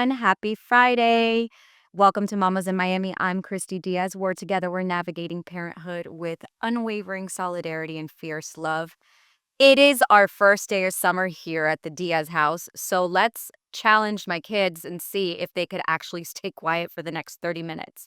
everyone. Happy Friday. Welcome to Mamas in Miami. I'm Christy Diaz. Together we're navigating parenthood with unwavering solidarity and fierce love. It is our first day of summer here at the Diaz house, so let's challenge my kids and see if they could actually stay quiet for the next 30 minutes.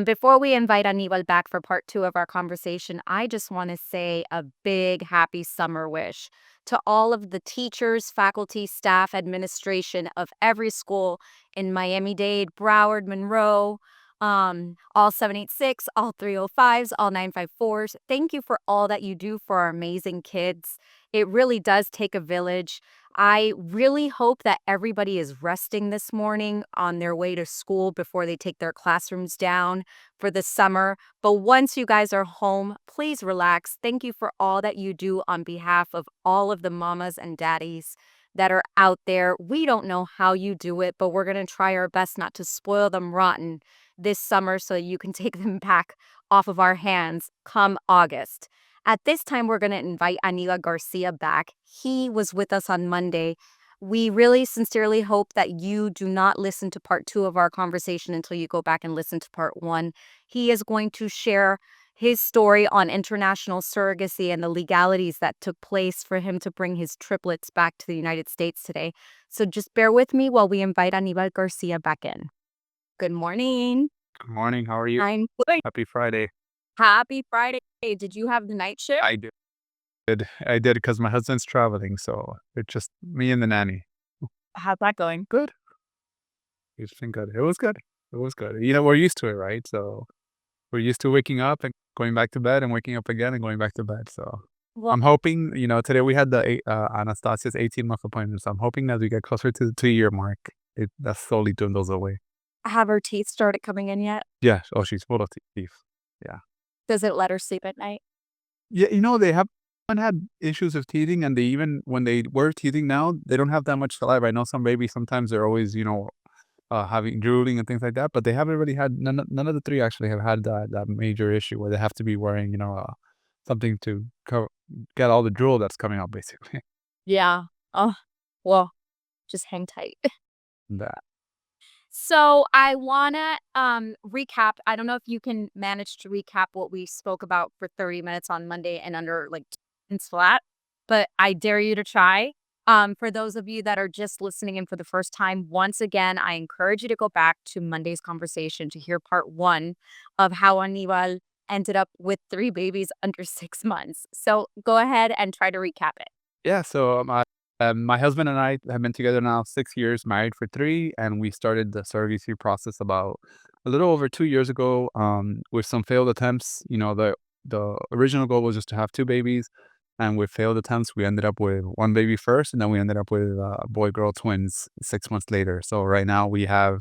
Before we invite Anibal back for part two of our conversation, I just want to say a big happy summer wish to all of the teachers, faculty, staff, administration of every school in Miami-Dade, Broward, Monroe, all 786, all 305s, all 954s. Thank you for all that you do for our amazing kids. It really does take a village. I really hope that everybody is resting this morning on their way to school before they take their classrooms down for the summer. But once you guys are home, please relax. Thank you for all that you do on behalf of all of the mamas and daddies that are out there. We don't know how you do it, but we're going to try our best not to spoil them rotten this summer so you can take them back off of our hands come August. At this time, we're going to invite Anibal Garcia back. He was with us on Monday. We really sincerely hope that you do not listen to part two of our conversation until you go back and listen to part one. He is going to share his story on international surrogacy and the legalities that took place for him to bring his triplets back to the United States today. So just bear with me while we invite Anibal Garcia back in. Good morning. Good morning. How are you? I'm good. Happy Friday. Happy Friday. Did you have the night shift? I did. I did because my husband's traveling, so it's just me and the nanny. How's that going? Good. It's been good. It was good. It was good. You know, we're used to it, right? So we're used to waking up and going back to bed and waking up again and going back to bed. So Well, I'm hoping, today we had the Anastasia's 18-month appointment. So I'm hoping that we get closer to the 2-year mark. That's slowly dwindles away. have her teeth started coming in yet? Yeah. Oh, she's full of teeth. Yeah. Does it let her sleep at night? Yeah, they haven't had issues of teething, and when they were teething now, they don't have that much saliva. I know some babies, sometimes they're always, having drooling and things like that, but they haven't really had, none of the three actually have had that major issue where they have to be wearing, something to get all the drool that's coming out, basically. Yeah. Oh, well, just hang tight. That. So I want to recap. I don't know if you can manage to recap what we spoke about for 30 minutes on Monday and under like 2 minutes flat, but I dare you to try. For those of you that are just listening in for the first time, once again, I encourage you to go back to Monday's conversation to hear part one of how Anibal ended up with 3 babies under 6 months. So go ahead and try to recap it. Yeah, so my husband and I have been together now 6 years, married for 3, and we started the surrogacy process about a little over 2 years ago, with some failed attempts. The original goal was just to have 2 babies, and with failed attempts, we ended up with 1 baby first, and then we ended up with boy-girl twins 6 months later. So right now we have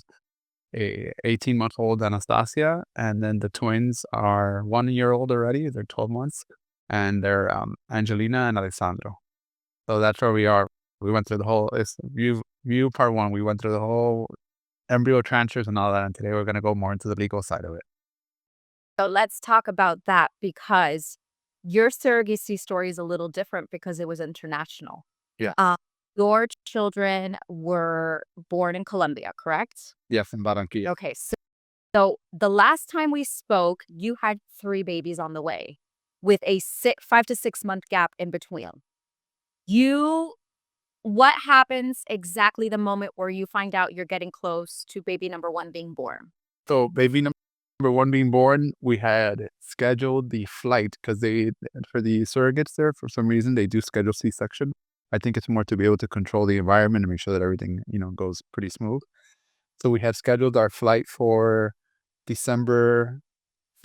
a 18-month-old Anastasia, and then the twins are 1 year old already. They're 12 months, and they're Angelina and Alessandro. So that's where we are. We went through the whole view part one. We went through the whole embryo transfers and all that, and today we're going to go more into the legal side of it. So let's talk about that because your surrogacy story is a little different because it was international. Yeah. Your children were born in Colombia, correct? Yes, in Barranquilla. Okay. So the last time we spoke, you had 3 babies on the way with a 5 to 6 month gap in between. What happens exactly the moment where you find out you're getting close to baby number 1 being born? So baby number 1 being born, we had scheduled the flight because for the surrogates there, for some reason, they do schedule C-section. I think it's more to be able to control the environment and make sure that everything, goes pretty smooth. So we had scheduled our flight for December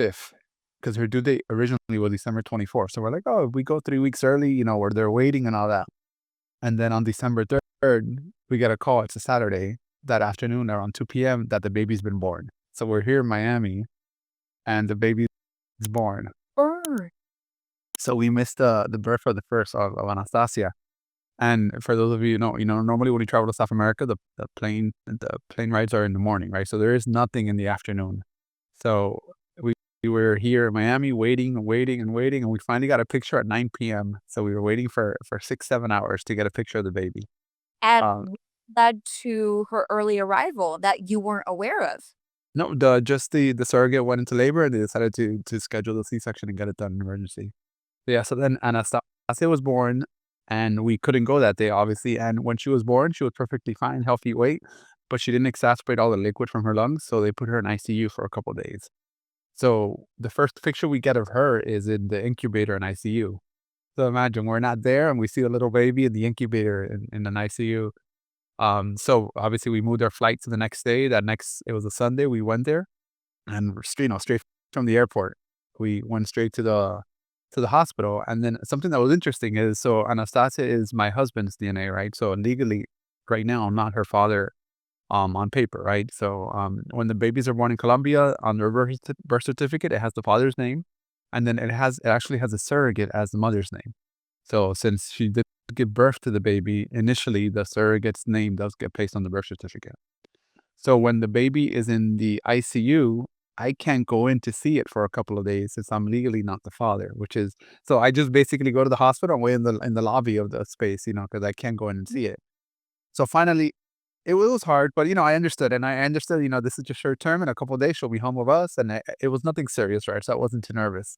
5th because her due date originally was December 24th. So we're like, oh, if we go 3 weeks early, where they're waiting and all that. And then on December 3rd, we get a call. It's a Saturday that afternoon around 2 p.m. that the baby's been born. So we're here in Miami and the baby's born. So we missed the birth of the first of Anastasia. And for those of you who know, normally when you travel to South America, the plane rides are in the morning, right? So there is nothing in the afternoon. So we were here in Miami waiting, and we finally got a picture at 9 p.m. So we were waiting for 6-7 hours to get a picture of the baby. And led to her early arrival that you weren't aware of? No, the surrogate went into labor and they decided to schedule the C-section and get it done in emergency. Yeah, so then Anastasia was born, and we couldn't go that day, obviously, and when she was born, she was perfectly fine, healthy weight, but she didn't exacerbate all the liquid from her lungs, so they put her in ICU for a couple days. So, the first picture we get of her is in the incubator in ICU. So imagine we're not there, and we see a little baby in the incubator in an ICU. So obviously we moved our flight to the next day. It was a Sunday, we went there, and we're straight from the airport. We went straight to the hospital, and then something that was interesting is, so Anastasia is my husband's DNA, right? So legally, right now, I'm not her father, on paper, right? So, when the babies are born in Colombia, on their birth certificate, it has the father's name, and then it actually has a surrogate as the mother's name. So since she did give birth to the baby, initially the surrogate's name does get placed on the birth certificate. So when the baby is in the ICU, I can't go in to see it for a couple of days since I'm legally not the father, which is, so I just basically go to the hospital and wait in the lobby of the space, because I can't go in and see it. So finally, it was hard, but I understood, and I understood, this is just short term. In a couple of days, she'll be home with us, and it was nothing serious, right? So I wasn't too nervous.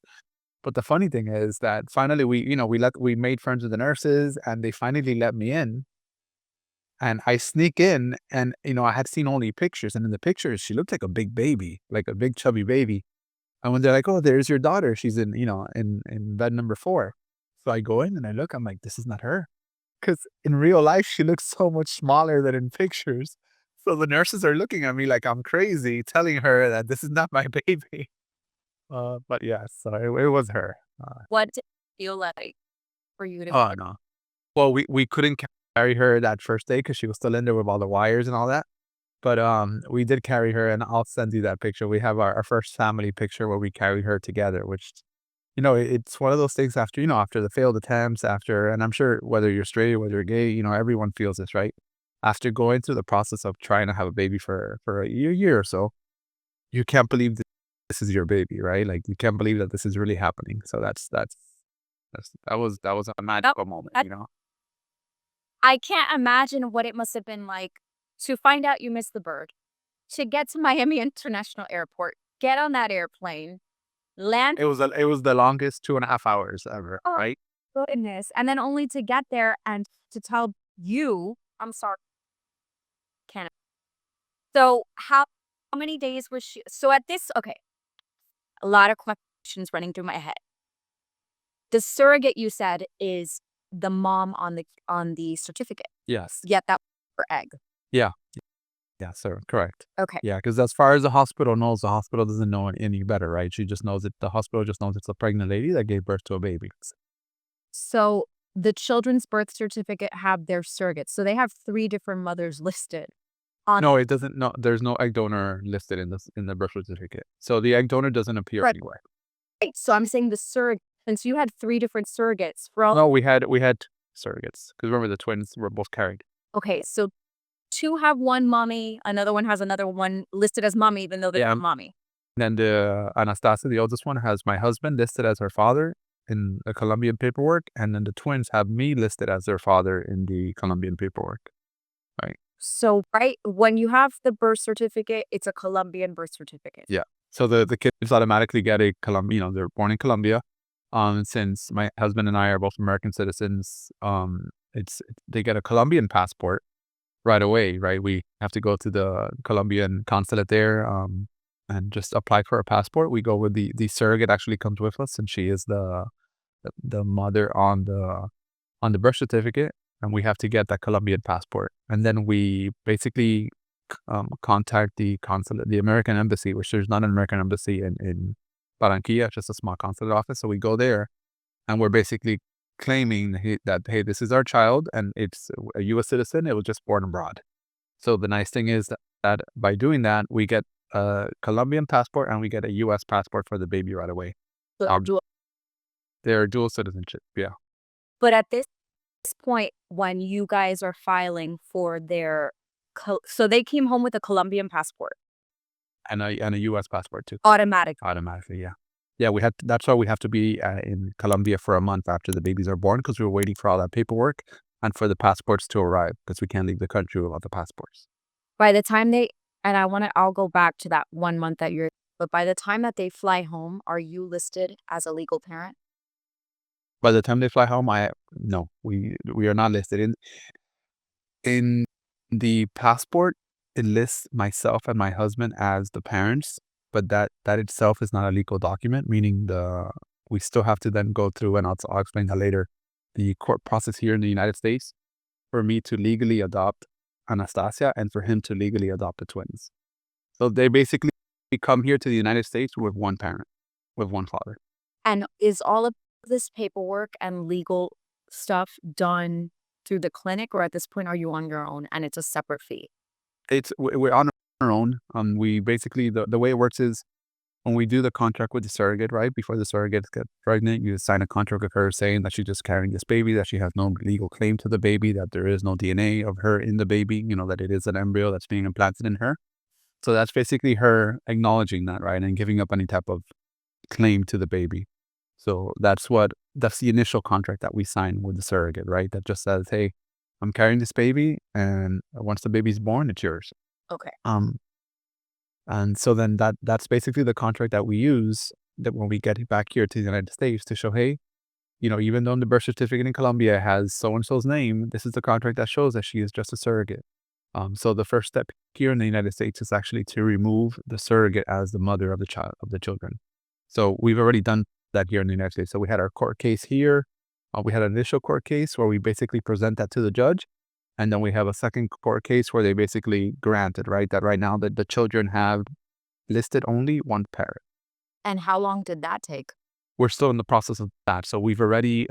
But the funny thing is that finally we made friends with the nurses, and they finally let me in, and I sneak in, and I had seen only pictures, and in the pictures she looked like a big baby, like a big chubby baby. And when they're like, "Oh, there's your daughter. She's in bed number 4." So I go in and I look, I'm like, "This is not her." Because in real life, she looks so much smaller than in pictures. So the nurses are looking at me like I'm crazy, telling her that this is not my baby. But yeah, so it was her. What did it feel like for you to Oh, no. Well, we couldn't carry her that first day because she was still in there with all the wires and all that. But, we did carry her, and I'll send you that picture. We have our first family picture where we carried her together, which, it's one of those things after, after the failed attempts, after, and I'm sure whether you're straight or whether you're gay, everyone feels this, right? After going through the process of trying to have a baby for a year or so, you can't believe this is your baby, right? Like, you can't believe that this is really happening. So that was a Yep. magical moment, That I can't imagine what it must have been like to find out you missed the bird, to get to Miami International Airport, get on that airplane, land. It was the longest 2.5 hours ever, Oh, right? goodness. And then only to get there and to tell you, I'm sorry, Canada. So how many days was she? So at this, okay, a lot of questions running through my head. The surrogate you said is the mom on the certificate, Yes. yet that for egg. Yeah. Yeah, sir, correct. Okay. Yeah, because as far as the hospital knows, the hospital doesn't know any better, right? She just knows the hospital just knows it's a pregnant lady that gave birth to a baby. So the children's birth certificate have their surrogates. So they have 3 different mothers listed on. No, it doesn't. No, there's no egg donor listed in the birth certificate. So the egg donor doesn't appear Right. anywhere. So I'm saying the surrogate, since you had 3 different surrogates for all. No, we had surrogates because remember the twins were both carried. Okay, so 2 have one mommy, another one has another one listed as mommy, even though they're Yeah. not mommy. Then the Anastasia, the oldest one, has my husband listed as her father in the Colombian paperwork, and then the twins have me listed as their father in the Colombian paperwork. Right. So, right, when you have the birth certificate, it's a Colombian birth certificate. Yeah. So the kids automatically get a they're born in Colombia. Since my husband and I are both American citizens, they get a Colombian passport right away, right? We have to go to the Colombian consulate there, and just apply for a passport. We go with the surrogate actually comes with us, and she is the mother on the birth certificate, and we have to get that Colombian passport. And then we basically contact the consulate, the American embassy, which there's not an American embassy in Barranquilla, just a small consulate office. So we go there, and we're basically claiming that, hey, this is our child, and it's a U.S. citizen. It was just born abroad. So the nice thing is that by doing that, we get a Colombian passport and we get a U.S. passport for the baby right away. So, Um, they're dual citizenship, yeah, but at this point, when you guys are filing for their so they came home with a Colombian passport, and a U.S. passport too. automatic. Automatically, yeah. Yeah, that's why we have to be in Colombia for a month after the babies are born because we were waiting for all that paperwork. and for the passports to arrive because we can't leave the country without the passports. By the time they and I'll go back to that 1 month that you're but by the time that they fly home, are you listed as a legal parent? By the time they fly home, I no, we are not listed in the passport. It lists myself and my husband as the parents, but that itself is not a legal document. Meaning we still have to then go through, and I'll explain that later. The court process here in the United States for me to legally adopt Anastasia and for him to legally adopt the twins. So they basically come here to the United States with one parent, with one father. And is all of this paperwork and legal stuff done through the clinic, or at this point, are you on your own and it's a separate fee? We're on our own. We basically the way it works is when we do the contract with the surrogate, right before the surrogate gets pregnant, you sign a contract with her saying that she's just carrying this baby, that she has no legal claim to the baby, that there is no DNA of her in the baby, that it is an embryo that's being implanted in her. So that's basically her acknowledging that, right, and giving up any type of claim to the baby. So that's the initial contract that we sign with the surrogate, right? That just says, hey, I'm carrying this baby, and once the baby's born, it's yours. Okay. Um, and so then that's basically the contract that we use that when we get it back here to the United States to show, hey, even though the birth certificate in Colombia has so and so's name, this is the contract that shows that she is just a surrogate. So the first step here in the United States is actually to remove the surrogate as the mother of the children. So we've already done that here in the United States. So we had our court case here. We had an initial court case where we basically present that to the judge. And then we have a second court case where they basically granted, right, that right now that the children have listed only one parent. And how long did that take? We're still in the process of that. So we've already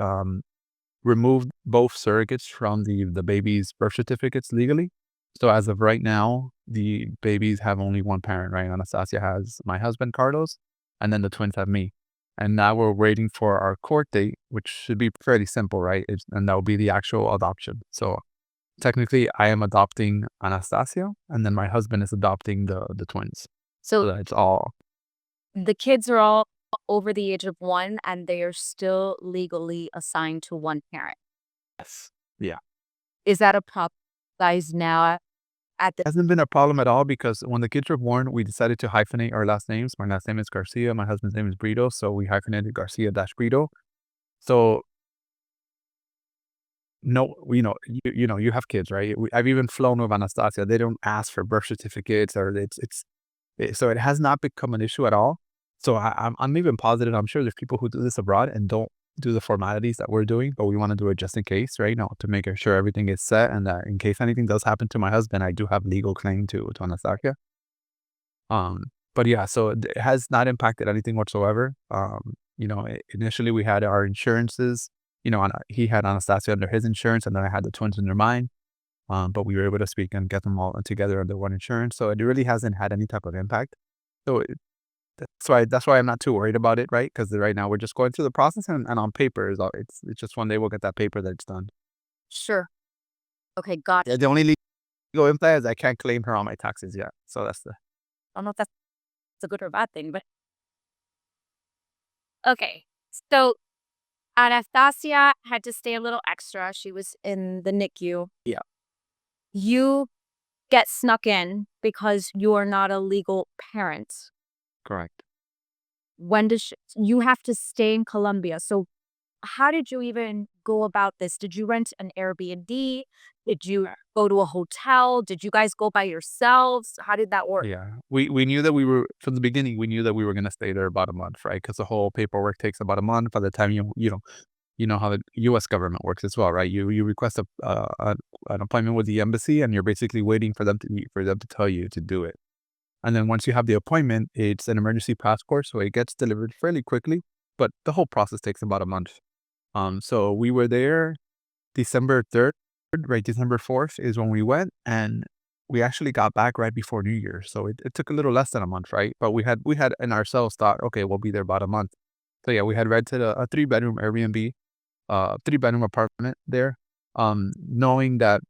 removed both surrogates from the baby's birth certificates legally. So as of right now, the babies have only one parent, right? Anastasia has my husband, Carlos, and then the twins have me. And now we're waiting for our court date, which should be fairly simple, right? And that will be the actual adoption. So technically, I am adopting Anastasia, and then my husband is adopting the twins. So So that's all. the kids are all over the age of 1 and they are still legally assigned to one parent. Yes. Yeah. Is that a problem, guys, now at the Hasn't been a problem at all because when the kids were born, we decided to hyphenate our last names. My last name is Garcia. My husband's name is Brito. So we hyphenated Garcia-Brito. So no, you have kids, right? I've even flown with Anastasia. They don't ask for birth certificates or so it has not become an issue at all. So I'm even positive. I'm sure there's people who do this abroad and don't do the formalities that we're doing, but we want to do it just in case, right? To make sure everything is set and that in case anything does happen to my husband, I do have legal claim to Anastasia. But yeah, so it has not impacted anything whatsoever. Initially we had our insurances, he had Anastasia under his insurance and then I had the twins under mine. But we were able to speak and get them all together under one insurance. So it really hasn't had any type of impact. So that's why I'm not too worried about it, right? Because right now we're just going through the process and on paper it's just one day we'll get that paper that it's done. Sure. Okay, got Yeah, the only legal impact is I can't claim her on my taxes yet. So that's the I don't know if that's a good or bad thing, but okay. So Anastasia had to stay a little extra. She was in the NICU. yeah, You get snuck in because you are not a legal parent. correct. When does you have to stay in Colombia? So how did you even go about this? Did you rent an Airbnb? Did you go to a hotel? Did you guys go by yourselves? How did that work? Yeah, we knew that we were from the beginning. We knew that we were gonna stay there about a month, right? Because the whole paperwork takes about a month. By the time you know how the U.S. government works as well, right? You request an appointment with the embassy, and you're basically waiting for them to tell you to do it. And then once you have the appointment, it's an emergency passport, so it gets delivered fairly quickly. But the whole process takes about a month. So we were there December 3rd, right? December 4th is when we went, and we actually got back right before New Year. So it took a little less than a month, right? But we had in ourselves thought, okay, we'll be there about a month. So yeah, we had rented a 3-bedroom Airbnb, 3-bedroom apartment there, knowing that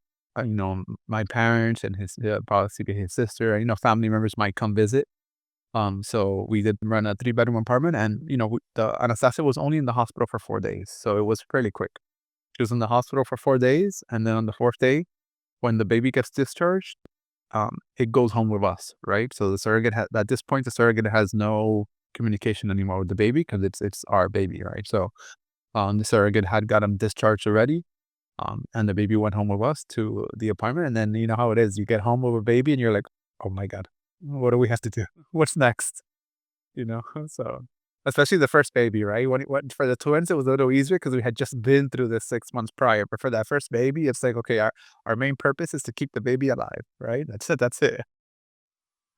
my parents and his possibly his sister and family members might come visit. So we did run a 3-bedroom apartment, and the Anastasia was only in the hospital for 4 days, so it was fairly quick. She was in the hospital for 4 days, and then on the fourth day, when the baby gets discharged, it goes home with us, right? So the surrogate at this point, the surrogate has no communication anymore with the baby because it's our baby, right? So the surrogate had got him discharged already, and the baby went home with us to the apartment. And then you know how it is. You get home with a baby and you're like, oh my God, what do we have to do? What's next? You know? So, especially the first baby, right? When for the twins, it was a little easier because we had just been through this 6 months prior. But for that first baby, it's like, okay, our main purpose is to keep the baby alive, right? That's it. That's it.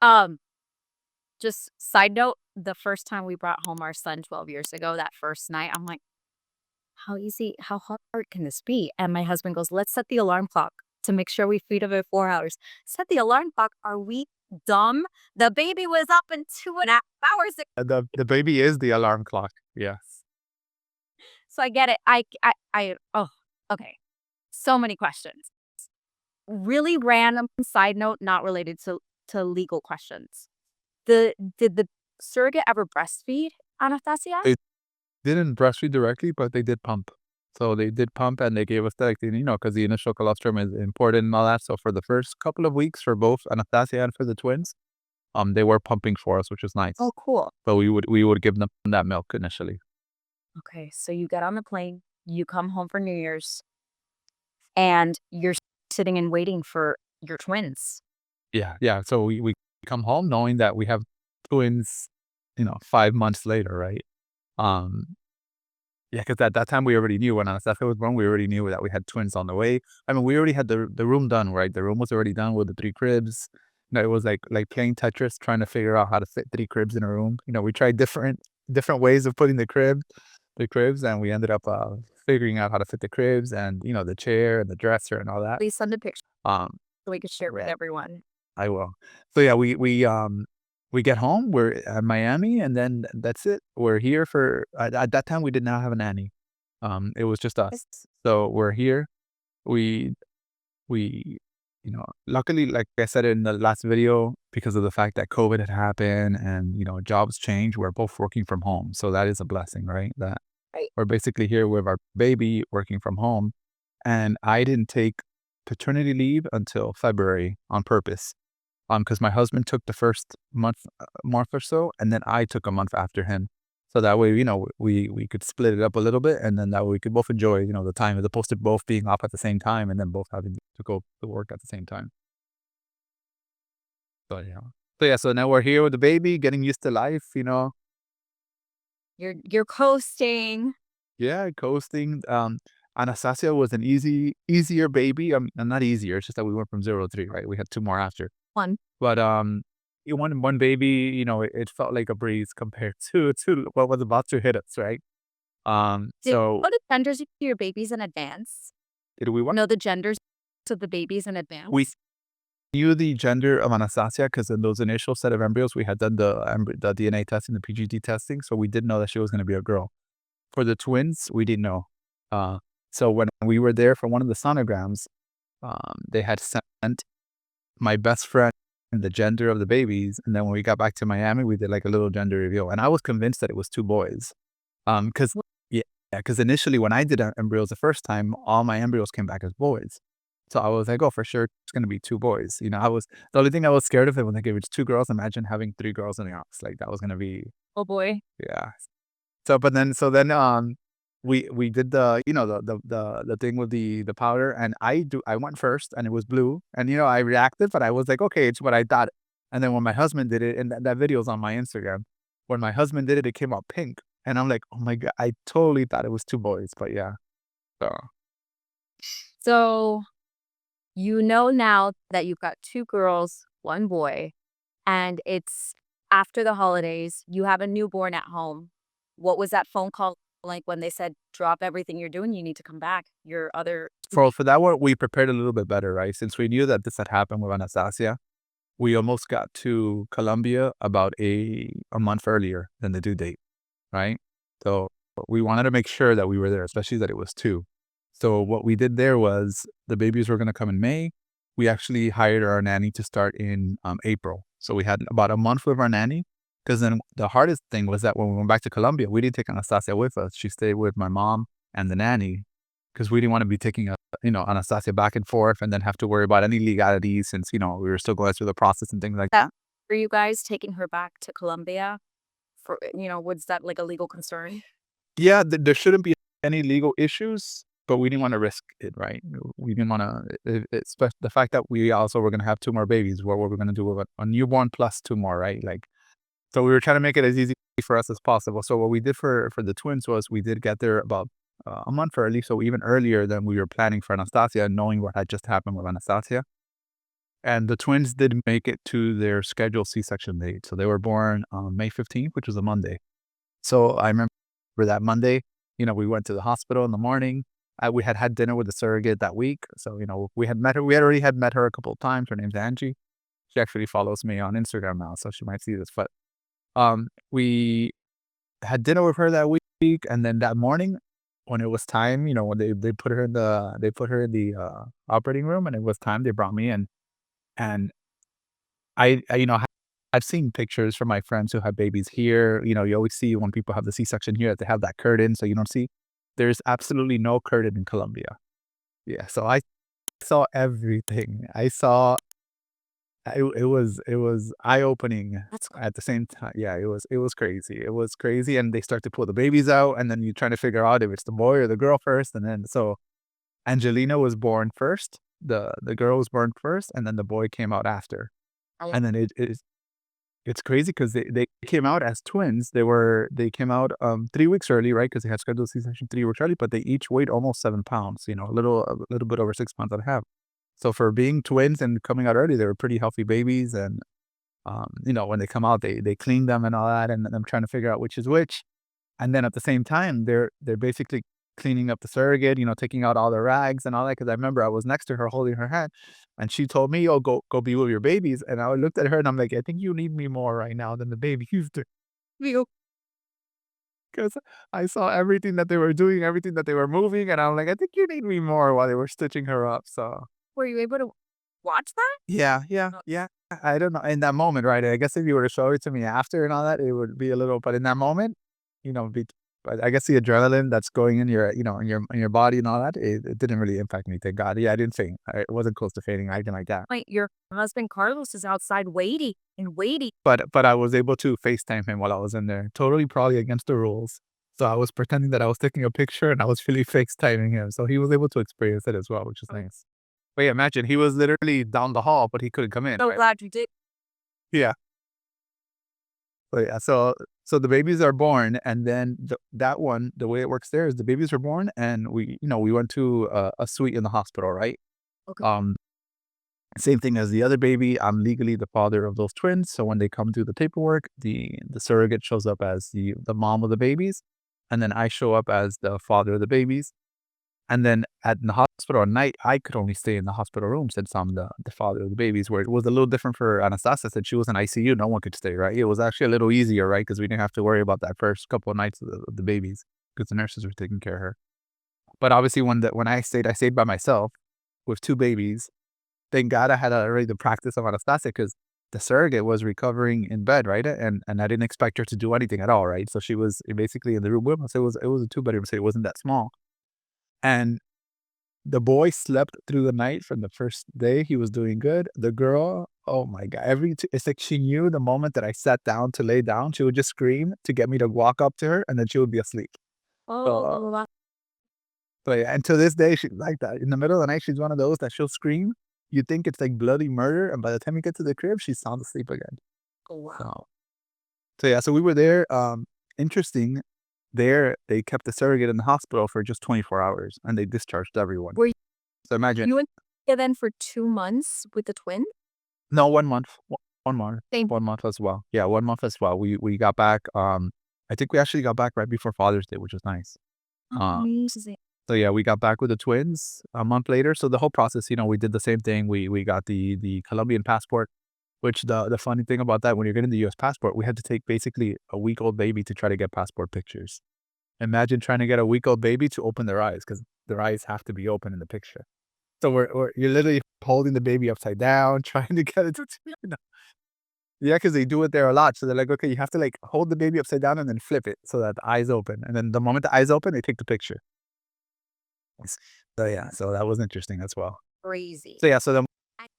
Um, just side note, the first time we brought home our son 12 years ago, that first night, I'm like, how hard can this be? And my husband goes, let's set the alarm clock to make sure we feed him in 4 hours. Set the alarm clock. Are we dumb? The baby was up in 2.5 hours. The baby is the alarm clock. Yes. So I get it. Oh, okay. So many questions. Really random side note, not related to legal questions. Did the surrogate ever breastfeed Anastasia? They didn't breastfeed directly, but they did pump. So they did pump and they gave us the, like, because the initial colostrum is important and all that. So for the first couple of weeks for both Anastasia and for the twins, they were pumping for us, which was nice. Oh, cool. But we would give them that milk initially. Okay, so you get on the plane, you come home for New Year's, and you're sitting and waiting for your twins. Yeah, yeah. So we come home knowing that we have twins, 5 months later, right? Um, yeah, because at that time we already knew when Anastasia was born, we already knew that we had twins on the way. I mean, we already had the room done, right? The room was already done with the three cribs. It was like playing Tetris, trying to figure out how to fit three cribs in a room. We tried different ways of putting the cribs, and we ended up figuring out how to fit the cribs and the chair and the dresser and all that. Please send a picture Um, so we can share with yeah. everyone. I will. So yeah, we get home, we're at Miami, and then that's it. We're here for at that time we did not have a nanny. It was just us. So we're here. We we luckily, like I said in the last video, because of the fact that COVID had happened and jobs changed, we're both working from home. So that is a blessing, right? That Right. we're basically here with our baby working from home. And I didn't take paternity leave until February on purpose. Because my husband took the first month or so, and then I took a month after him. So that way, we could split it up a little bit, and then that way we could both enjoy, the time as opposed to both being off at the same time and then both having to go to work at the same time. So yeah. So now we're here with the baby, getting used to life. You're coasting. Yeah, coasting. Anastasia was an easier baby. And not easier, it's just that we went from 0 to 3, right? We had two more after. One. But one baby, it felt like a breeze compared to what was about to hit us, right? Did you So know the genders of your babies in advance? did we what? Know the genders of the babies in We advance? knew the gender of Anastasia because in those initial set of embryos, we had done the DNA testing, the PGD testing, so we did know that she was going to be a girl. For the twins, we didn't know. Uh, so when we were there for one of the sonograms, they had sent my best friend the gender of the babies, and then when we got back to Miami, we did like a little gender reveal, and I was convinced that it was two boys. Because yeah, because initially when I did embryos the first time, all my embryos came back as boys. So I was like, oh, for sure, it's gonna be two boys. I was the only thing I was scared of it when they gave it to two girls. Imagine having three girls in the house. Like that was gonna be Oh boy. yeah. So we did the thing with the powder, and I went first and it was blue, and I reacted, but I was like, okay, it's what I thought. And then when my husband did it, and that video is on my Instagram, when my husband did it, it came out pink, and I'm like, oh my God, I totally thought it was two boys, but yeah. So So you know now that you've got two girls, one boy, and it's after the holidays. You have a newborn at home. What was that phone call like when they said, drop everything you're doing, you need to come back? Your other for that one, we prepared a little bit better, right? Since we knew that this had happened with Anastasia, we almost got to Colombia about a month earlier than the due date. Right? So we wanted to make sure that we were there, especially that it was two. So what we did there was the babies were going to come in May. We actually hired our nanny to start in April. So we had about a month with our nanny. Because then the hardest thing was that when we went back to Colombia, we didn't take Anastasia with us. She stayed with my mom and the nanny. because we didn't want to be taking Anastasia back and forth and then have to worry about any legalities since we were still going through the process and things like that. Were you guys taking her back to Colombia for, was that like a legal concern? Yeah, there shouldn't be any legal issues, but we didn't want to risk it, right? We didn't want to. It's the fact that we also were going to have two more babies. What were we going to do with a newborn plus two more, right? Like, so we were trying to make it as easy for us as possible. So what we did for the twins was we did get there about a month early, so even earlier than we were planning for Anastasia, knowing what had just happened with Anastasia. And the twins did make it to their scheduled C-section date. So they were born on May 15th, which was a Monday. So I remember that Monday, we went to the hospital in the morning. We had had dinner with the surrogate that week. So, we had met her. We had already had met her a couple of times. Her name's Angie. She actually follows me on Instagram now, so she might see this. But we had dinner with her that week. And then that morning, when it was time, when they put her in the operating room and it was time, they brought me in. And I've seen pictures from my friends who have babies here. You always see when people have the C-section here that they have that curtain, so you don't see. There's absolutely no curtain in Colombia. Yeah, so I saw everything. I saw it was eye-opening That's at the same time. Yeah, it was crazy. It was crazy, and they start to pull the babies out, and then you're trying to figure out if it's the boy or the girl first, and then so Angelina was born first. The girl was born first, and then the boy came out after. And then it's crazy because they came out as twins. They came out, 3 weeks early, right? Because they had scheduled C-section 3 weeks early, but they each weighed almost 7 pounds, a little bit over 6 pounds and a half. So for being twins and coming out early, they were pretty healthy babies, and, when they come out, they clean them and all that, and I'm trying to figure out which is which. And then at the same time, they're basically cleaning up the surrogate, taking out all the rags and all that. Because I remember I was next to her holding her hand, and she told me, "Oh, go be with your babies." And I looked at her and I'm like, "I think you need me more right now than the babies do." Because I saw everything that they were doing, everything that they were moving, and I'm like, "I think you need me more," while they were stitching her up. So Were you able to watch that? yeah, yeah, yeah. I don't know. In that moment, right? I guess if you were to show it to me after and all that, it would be a little. But in that moment, be. But I guess the adrenaline that's going in your, in your body and all that, it didn't really impact me. Thank God. Yeah, I didn't faint. It wasn't close to fainting or anything like that. Wait, your husband Carlos is outside waiting and waiting. But I was able to FaceTime him while I was in there. Totally, probably against the rules. So I was pretending that I was taking a picture and I was really FaceTiming him. So he was able to experience it as well, which is nice. But yeah, imagine he was literally down the hall, but he couldn't come in. So Right? glad you did. Yeah. But yeah, so the babies are born, and then that one, the way it works there is the babies are born, and we went to a suite in the hospital, right? Okay. Um, Same thing as the other baby. I'm legally the father of those twins, so when they come do the paperwork, the surrogate shows up as the mom of the babies, and then I show up as the father of the babies. And then at the hospital at night, I could only stay in the hospital room since I'm the father of the babies, where it was a little different for Anastasia since she was in ICU, no one could stay, right? It was actually a little easier, right? Because we didn't have to worry about that first couple of nights of the babies because the nurses were taking care of her. But obviously when I stayed by myself with two babies. Thank God I had already the practice of Anastasia because the surrogate was recovering in bed, right? And I didn't expect her to do anything at all, right? So she was basically in the room with us. It was a two-bedroom, so it wasn't that small. And the boy slept through the night from the first day. He was doing good. The girl, oh my God, it's like she knew the moment that I sat down to lay down, she would just scream to get me to walk up to her, and then she would be asleep. So, Oh, but yeah, and to this day, she's like that. In the middle of the night, she's one of those that she'll scream. You think it's like bloody murder, and by the time you get to the crib, she's sound asleep again. wow. So yeah, so we were there. Interesting. There, they kept the surrogate in the hospital for just 24 hours, and they discharged everyone. Were So imagine. you in India then for 2 months with the twin? No, 1 month. 1 month. Same. 1 month as well. Yeah, 1 month as well. We got back, I think we actually got back right before Father's Day, which was nice. Uh, Amazing. so yeah, we got back with the twins a month later. So the whole process, we did the same thing. We got the Colombian passport, which the funny thing about that, when you're getting the US passport, we had to take basically a week-old baby to try to get passport pictures. Imagine trying to get a week-old baby to open their eyes because their eyes have to be open in the picture. So you're literally holding the baby upside down, trying to get it to, yeah, because they do it there a lot. So they're like, okay, you have to like hold the baby upside down and then flip it so that the eyes open. And then the moment the eyes open, they take the picture. So yeah, so that was interesting as well. Crazy. So yeah, so then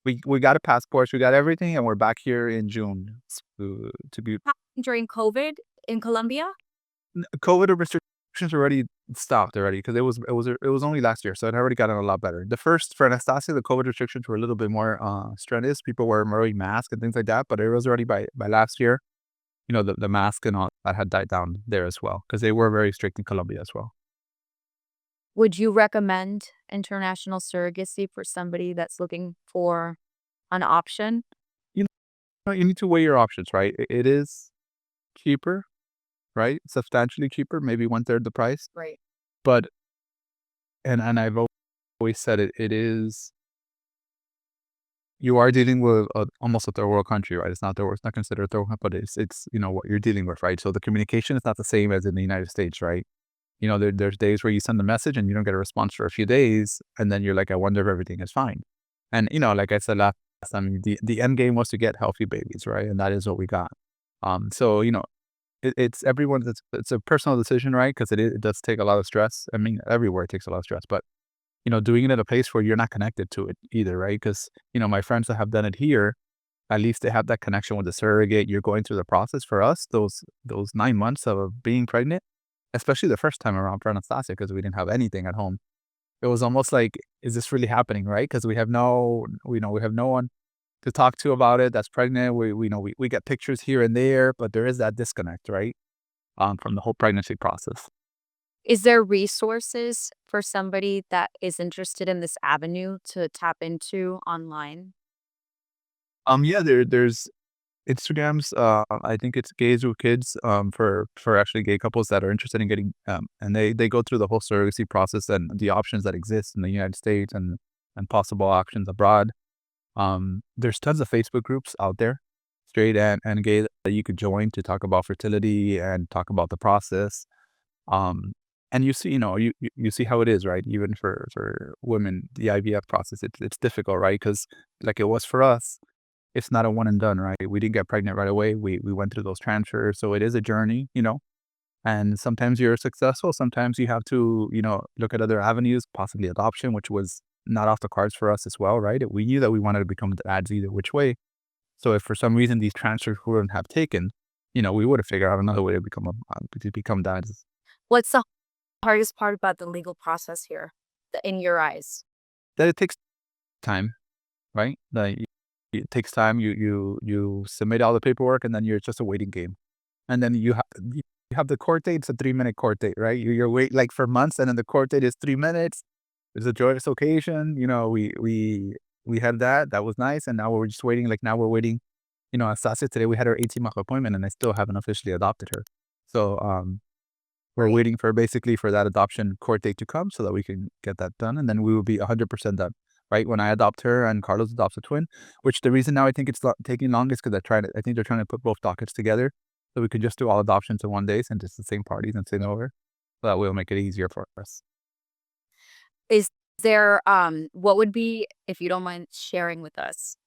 we got a passport, we got everything, and we're back here in June to be During COVID in Colombia? COVID restrictions already stopped already because it was only last year, so it already gotten a lot better. The first for Anastasia, the COVID restrictions were a little bit more strenuous. People were wearing masks and things like that, but it was already by last year. You know, the mask and all that had died down there as well because they were very strict in Colombia as well. Would you recommend international surrogacy for somebody that's looking for an option? You know, you need to weigh your options, right? It is cheaper, right? Substantially cheaper, maybe one third the price, Right. but and I've always said it is you are dealing with almost a third world country, right? It's not it's not considered a third world, but it's you know what you're dealing with, right? So the communication is not the same as in the United States, right? You know, there's days where you send a message and you don't get a response for a few days, and then you're like, I wonder if everything is fine. And you know, like I said last time, the end game was to get healthy babies, right? And that is what we got. So you know, it's everyone's it's a personal decision, right? Because it does take a lot of stress. I mean, everywhere it takes a lot of stress, but you know, doing it at a place where you're not connected to it either, right? Because you know, my friends that have done it here, at least they have that connection with the surrogate. You're going through the process. For us, those 9 months of being pregnant, especially the first time around for Anastasia, because we didn't have anything at home. It was almost like, is this really happening, right? Because we have no one to talk to about it that's pregnant. We know we get pictures here and there, but there is that disconnect, right? From the whole pregnancy process. Is there resources for somebody that is interested in this avenue to tap into online? Yeah, there's Instagrams. I think it's Gays with Kids. For actually gay couples that are interested in getting and they go through the whole surrogacy process and the options that exist in the United States and possible options abroad. There's tons of Facebook groups out there, straight and gay, that you could join to talk about fertility and talk about the process. Um, and you see, you know, you see how it is, right? Even for women, the IVF process, it's difficult, right? Because like it was for us, it's not a one and done, right? We didn't get pregnant right away. We went through those transfers, so it is a journey, you know. And sometimes you're successful, sometimes you have to, you know, look at other avenues, possibly adoption, which was not off the cards for us as well, right? We knew that we wanted to become dads either which way. So if for some reason these transfers wouldn't have taken, you know, we would have figured out another way to become dads. What's the hardest part about the legal process here, in your eyes? That it takes time, right? Like it takes time. You submit all the paperwork, and then you're just a waiting game. And then you have the court date. It's a 3 minute court date, right? You're wait like for months, and then the court date is 3 minutes. It's a joyous occasion. You know, we had that. That was nice, and now we're just waiting. Like now we're waiting. You know, Sasha today we had our 18-month appointment, and I still haven't officially adopted her. So we're Right. waiting for basically for that adoption court date to come so that we can get that done, and then we will be 100% done. Right when I adopt her and Carlos adopts a twin, which the reason now I think it's taking long is because I think they're trying to put both dockets together so we could just do all adoptions in one day and just the same parties and same over. So that will make it easier for us. Is there, what would be, if you don't mind sharing with us,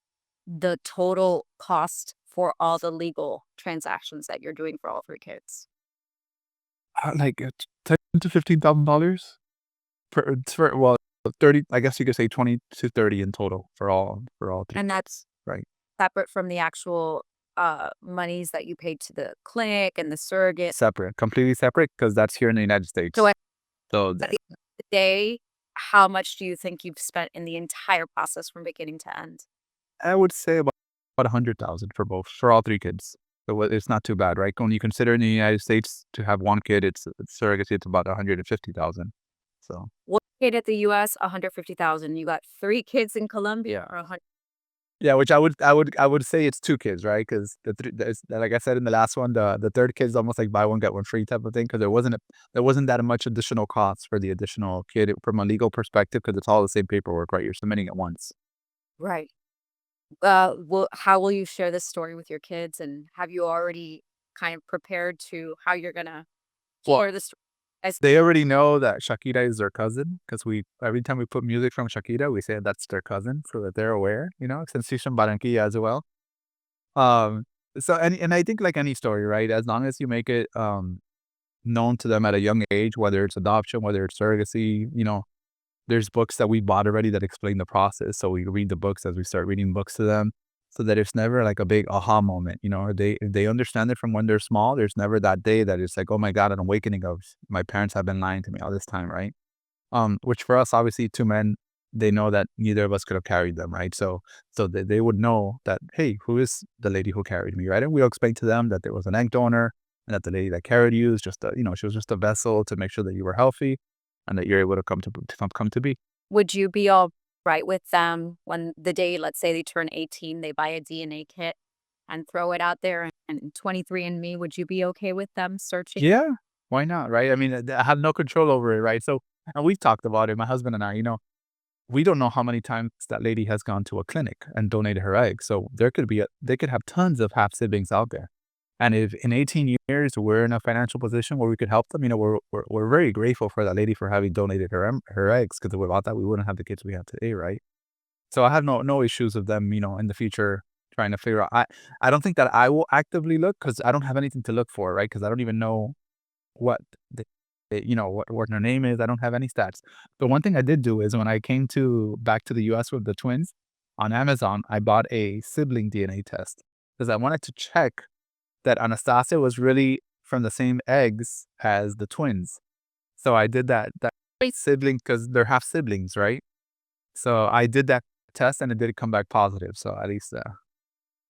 the total cost for all the legal transactions that you're doing for all 3 kids? Like $10 to $15,000 for well 30. I guess you could say 20 to 30 in total for all three And kids. that's Right. separate from the actual, monies that you paid to the clinic and the surrogate. Separate, completely separate, because that's here in the United So States. So at the end of the day, how much do you think you've spent in the entire process from beginning to end? I would say about 100,000 for both, for all three kids. So it's not too bad, right? When you consider in the United States to have one kid, it's surrogacy, it's about 150,000. So 1 kid at the US, 150,000. You got 3 kids in Colombia, or a hun yeah, which I would say it's two kids, right? Because like I said in the last one, the third kid is almost like buy one get one free type of thing because there wasn't that much additional cost for the additional kid from a legal perspective because it's all the same paperwork, right? You're submitting it once. Right. How will you share this story with your kids, and have you already kind of prepared to how you're gonna Well, share this story as they already know that Shakira is their cousin because we every time we put music from Shakira, we say that's their cousin so that they're aware, you know, since she's from Barranquilla as well. Um, so and I think like any story, right? As long as you make it known to them at a young age, whether it's adoption, whether it's surrogacy, you know, there's books that we bought already that explain the process. So we read the books as we start reading books to them, so that it's never like a big aha moment. You know, they understand it from when they're small. There's never that day that it's like, oh my God, an awakening of my parents have been lying to me all this time, right? Which for us, obviously, two men, they know that neither of us could have carried them, right? So they would know that, hey, who is the lady who carried me, right? And we'll explain to them that there was an egg donor and that the lady that carried you is just a, she was just a vessel to make sure that you were healthy and that you're able to come to be. Would you be all right with them when the day, let's say they turn 18, they buy a DNA kit and throw it out there and 23andMe, would you be okay with them searching? Yeah, why not, right? I mean, I have no control over it, right? So, and we've talked about it, my husband and I, we don't know how many times that lady has gone to a clinic and donated her eggs. So they could have tons of half siblings out there. And if in 18 years we're in a financial position where we could help them, we're very grateful for that lady for having donated her eggs, because without that we wouldn't have the kids we have today, right? So I have no issues of them, in the future trying to figure out. I don't think that I will actively look, because I don't have anything to look for, right? Because I don't even know what what her name is. I don't have any stats. But one thing I did do is when I came back to the US with the twins, on Amazon, I bought a sibling DNA test because I wanted to check that Anastasia was really from the same eggs as the twins. So I did that sibling, because they're half siblings, right? So I did that test and it did come back positive. So at least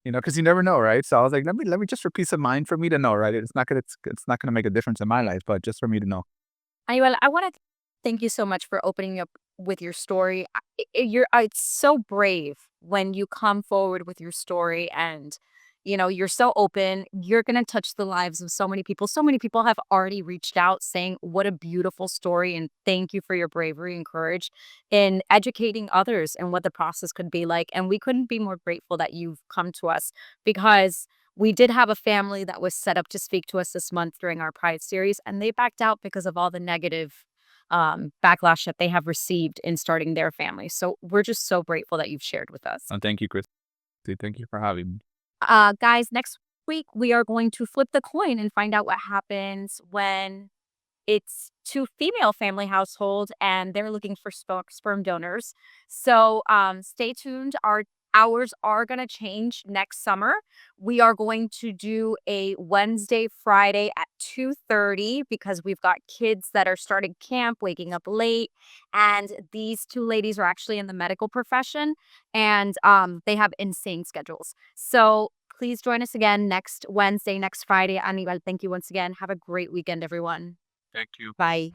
because you never know, right? So I was like, let me just for peace of mind for me to know, right? It's not gonna make a difference in my life, but just for me to know. Well, I want to thank you so much for opening up with your story. It's so brave when you come forward with your story and you're so open. You're going to touch the lives of so many people. So many people have already reached out saying what a beautiful story and thank you for your bravery and courage in educating others and what the process could be like. And we couldn't be more grateful that you've come to us because we did have a family that was set up to speak to us this month during our Pride series, and they backed out because of all the negative backlash that they have received in starting their family. So we're just so grateful that you've shared with us. And thank you, Chris. Thank you for having me. Guys, next week we are going to flip the coin and find out what happens when it's two female family household and they're looking for sperm donors. So stay tuned. Our hours are going to change next summer. We are going to do a Wednesday, Friday at 2:30 because we've got kids that are starting camp, waking up late. And these two ladies are actually in the medical profession and they have insane schedules. So please join us again next Wednesday, next Friday. Anibal, thank you once again. Have a great weekend, everyone. Thank you. Bye.